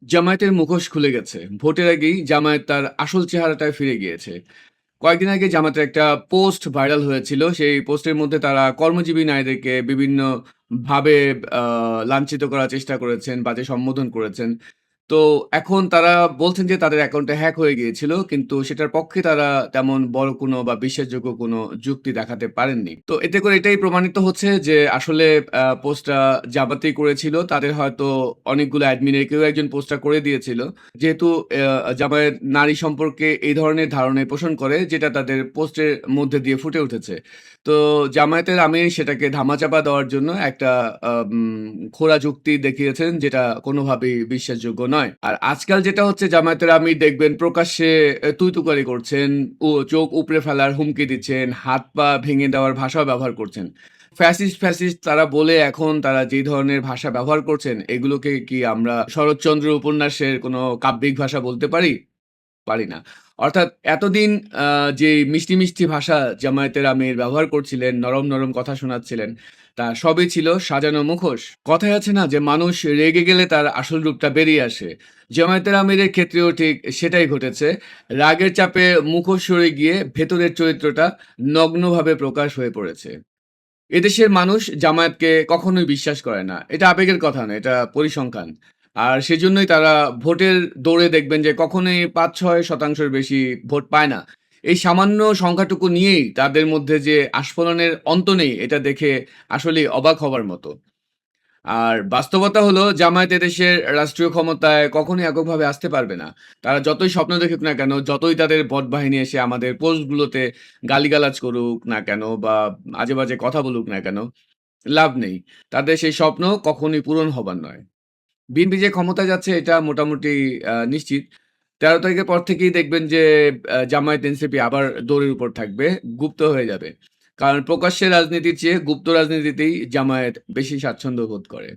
জামায়াতের মুখোশ খুলে গেছে। ভোটের আগেই জামায়াত তার আসল চেহারাটায় ফিরে গিয়েছে। কয়েকদিন আগে জামায়াতের একটা পোস্ট ভাইরাল হয়েছিল। সেই পোস্টের মধ্যে তারা কর্মজীবী নারীদেরকে বিভিন্নভাবে আ লাঞ্ছিত করার চেষ্টা করেছেন, বাজে সম্বোধন করেছেন। তো এখন তারা বলছেন যে তাদের অ্যাকাউন্টটা হ্যাক হয়ে গিয়েছিল। কিন্তু সেটার পক্ষে তারা তেমন বড় কোনো বা বিশ্বাসযোগ্য কোনো যুক্তি দেখাতে পারেননি। তো এতে করে এটাই প্রমাণিত হচ্ছে যে আসলে পোস্টটা জামায়াতেই করেছিল। তাদের হয়তো অনেকগুলো অ্যাডমিনের কেউ একজন পোস্টটা করে দিয়েছিল। যেহেতু জামায়াত নারী সম্পর্কে এই ধরনের ধারণা পোষণ করে যেটা তাদের পোস্টের মধ্যে দিয়ে ফুটে উঠেছে। তো জামায়াতের আমির সেটাকে ধামাচাপা দেওয়ার জন্য একটা খোঁড়া যুক্তি দেখিয়েছেন যেটা কোনোভাবেই বিশ্বাসযোগ্য নয়। আর আজকাল যেটা হচ্ছে জামায়াতের আমির দেখবেন প্রকাশ্যে তুই-তুকারি করছেন, চোখ উপড়ে ফেলার হুমকি দিচ্ছেন, হাত-পা ভেঙে দেওয়ার ভাষাও ব্যবহার করছেন। ফ্যাসিস্ট তারা বলে এখন তারা যে ধরনের ভাষা ব্যবহার করছেন এগুলোকে কি আমরা শরৎচন্দ্র উপন্যাসের কোনো কাব্যিক ভাষা বলতে পারি? পারি না। অর্থাৎ এতদিন আ যে মিষ্টি ভাষা জামায়াতের আমির ব্যবহার করছিলেন, নরম কথা শোনাচ্ছিলেন, তা সবই ছিল সাজানো মুখোশ। কথায় আছে না যে মানুষ রেগে গেলে তার আসল রূপটা বেরিয়ে আসে। জামায়াতের আমিরের ক্ষেত্রেও ঠিক সেটাই ঘটেছে। রাগের চাপে মুখোশ সরে গিয়ে ভেতরের চরিত্রটা নগ্নভাবে প্রকাশ হয়ে পড়েছে। এদেশের মানুষ জামায়াতকে কখনোই বিশ্বাস করে না। এটা আবেগের কথা না, এটা পরিসংখ্যান। আর সেজন্যই তারা ভোটের দৌড়ে দেখবেন যে কখনোই ৫-৬% র বেশি ভোট পায় না। এই সামান্য সংখ্যাটুকু নিয়েই তাদের মধ্যে যে আস্ফলনের অন্ত নেই, এটা দেখে আসলেই অবাক হবার মতো। আর বাস্তবতা হলো জামায়াত এদেশের রাষ্ট্রীয় ক্ষমতায় কখনোই এককভাবে আসতে পারবে না। তারা যতই স্বপ্ন দেখুক না কেন, যতই তাদের বটবাহিনী এসে আমাদের পোস্টগুলোতে গালিগালাজ করুক না কেন বা আজেবাজে কথা বলুক না কেন, লাভ নেই। তাদের সেই স্বপ্ন কখনোই পূরণ হবার নয়। বিএনপি যে ক্ষমতায় যাচ্ছে এটা মোটামুটি নিশ্চিত। ১৩ তারিখের পর থেকেই দেখবেন যে জামায়াত এনসিপি আবার দৌড়ের উপর থাকবে, গুপ্ত হয়ে যাবে। কারণ প্রকাশ্যের রাজনীতির চেয়ে গুপ্ত রাজনীতিতেই জামায়াত বেশি স্বাচ্ছন্দ্য বোধ করে।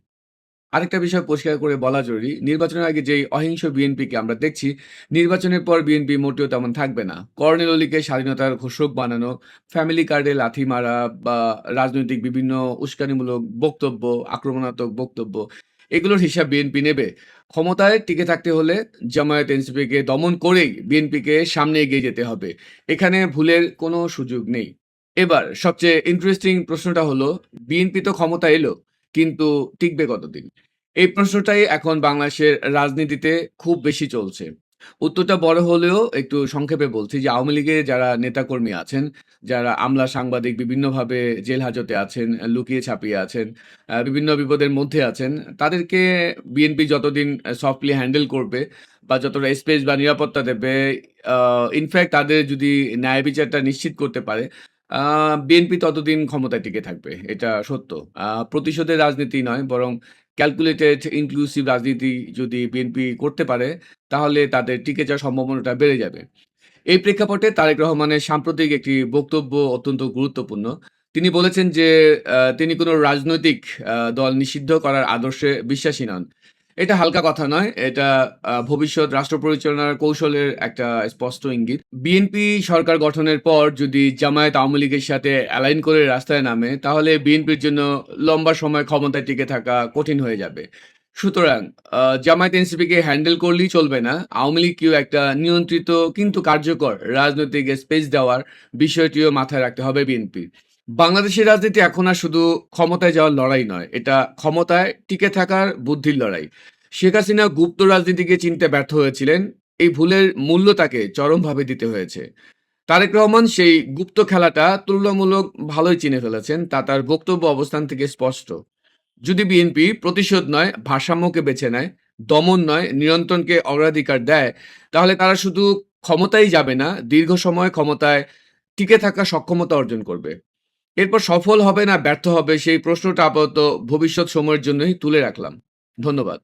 আরেকটা বিষয় পরিষ্কার করে বলা জরুরি। নির্বাচনের আগে যেই অহিংস বিএনপিকে আমরা দেখছি, নির্বাচনের পর বিএনপি মোটেও তেমন থাকবে না। কর্নেল অলিকে স্বাধীনতার ঘোষক বানানো, ফ্যামিলি কার্ডে লাথি মারা বা রাজনৈতিক বিভিন্ন উস্কানিমূলক বক্তব্য, আক্রমণাত্মক বক্তব্য, এগুলোর হিসাব বিএনপি নেবে। ক্ষমতায় টিকে থাকতে হলে জামায়াত এনসিপিকে দমন করেই বিএনপিকে সামনে এগিয়ে যেতে হবে। এখানে ভুলের কোনো সুযোগ নেই। এবার সবচেয়ে ইন্টারেস্টিং প্রশ্নটা হলো, বিএনপি তো ক্ষমতায় এলো, কিন্তু টিকবে কতদিন? এই প্রশ্নটাই এখন বাংলাদেশের রাজনীতিতে খুব বেশি চলছে। উত্তরটা বড় হলেও একটু সংক্ষেপে বলছি যে, আওয়ামী লীগের যারা নেতাকর্মী আছেন, যারা আমলা, সাংবাদিক বিভিন্নভাবে জেল হাজতে আছেন, লুকিয়ে ছাপিয়ে আছেন, বিভিন্ন বিপদের মধ্যে আছেন, তাদেরকে বিএনপি যতদিন সফটলি হ্যান্ডেল করবে বা যতটা স্পেস বা নিরাপত্তা দেবে, আ ইনফেক্ট তাদের যদি ন্যায় বিচারটা নিশ্চিত করতে পারে, আ বিএনপি ততদিন ক্ষমতায় টিকে থাকবে। এটা সত্য। প্রতিশোধের রাজনীতি নয় বরং ক্যালকুলেটেড ইনক্লুসিভ রাজনীতি যদি বিএনপি করতে পারে, তাহলে তাদের টিকে যাওয়ার সম্ভাবনাটা বেড়ে যাবে। এই প্রেক্ষাপটে তারেক রহমানের সাম্প্রতিক একটি বক্তব্য অত্যন্ত গুরুত্বপূর্ণ। তিনি বলেছেন যে, তিনি কোনো রাজনৈতিক দল নিষিদ্ধ করার আদর্শে বিশ্বাসী নন। এটা হালকা কথা নয়। এটা ভবিষ্যৎ রাষ্ট্র পরিচালনার কৌশলের একটা স্পষ্ট ইঙ্গিত। বিএনপি সরকার গঠনের পর যদি জামায়াত আওয়ামী লীগের সাথে অ্যালাইন করে রাস্তায় নামে, তাহলে বিএনপির জন্য লম্বা সময় ক্ষমতায় টিকে থাকা কঠিন হয়ে যাবে। সুতরাং জামায়াত এনসিপিকে হ্যান্ডেল করলেই চলবে না। আওয়ামী লীগকেও একটা নিয়ন্ত্রিত কিন্তু কার্যকর রাজনৈতিক স্পেস দেওয়ার বিষয়টিও মাথায় রাখতে হবে বিএনপির। বাংলাদেশের রাজনীতি এখন আর শুধু ক্ষমতায় যাওয়ার লড়াই নয়, এটা ক্ষমতায় টিকে থাকার বুদ্ধির লড়াই। শেখ হাসিনা গুপ্ত রাজনীতিকে চিনতে ব্যর্থ হয়েছিলেন। এই ভুলের মূল্য তাকে চরমভাবে দিতে হয়েছে। তারেক রহমান সেই গুপ্ত খেলাটা তুলনামূলক ভালোই চিনে ফেলেছেন। তা তার বক্তব্য অবস্থান থেকে স্পষ্ট। যদি বিএনপি প্রতিশোধ নয় ভারসাম্যকে বেছে নেয়, দমন নয় নিয়ন্ত্রণকে অগ্রাধিকার দেয়, তাহলে তারা শুধু ক্ষমতায় যাবে না, দীর্ঘ সময় ক্ষমতায় টিকে থাকার সক্ষমতা অর্জন করবে। এরপর সফল হবে না ব্যর্থ হবে সেই প্রশ্নটা আপাতত ভবিষ্যৎ সময়ের জন্যই তুলে রাখলাম। ধন্যবাদ।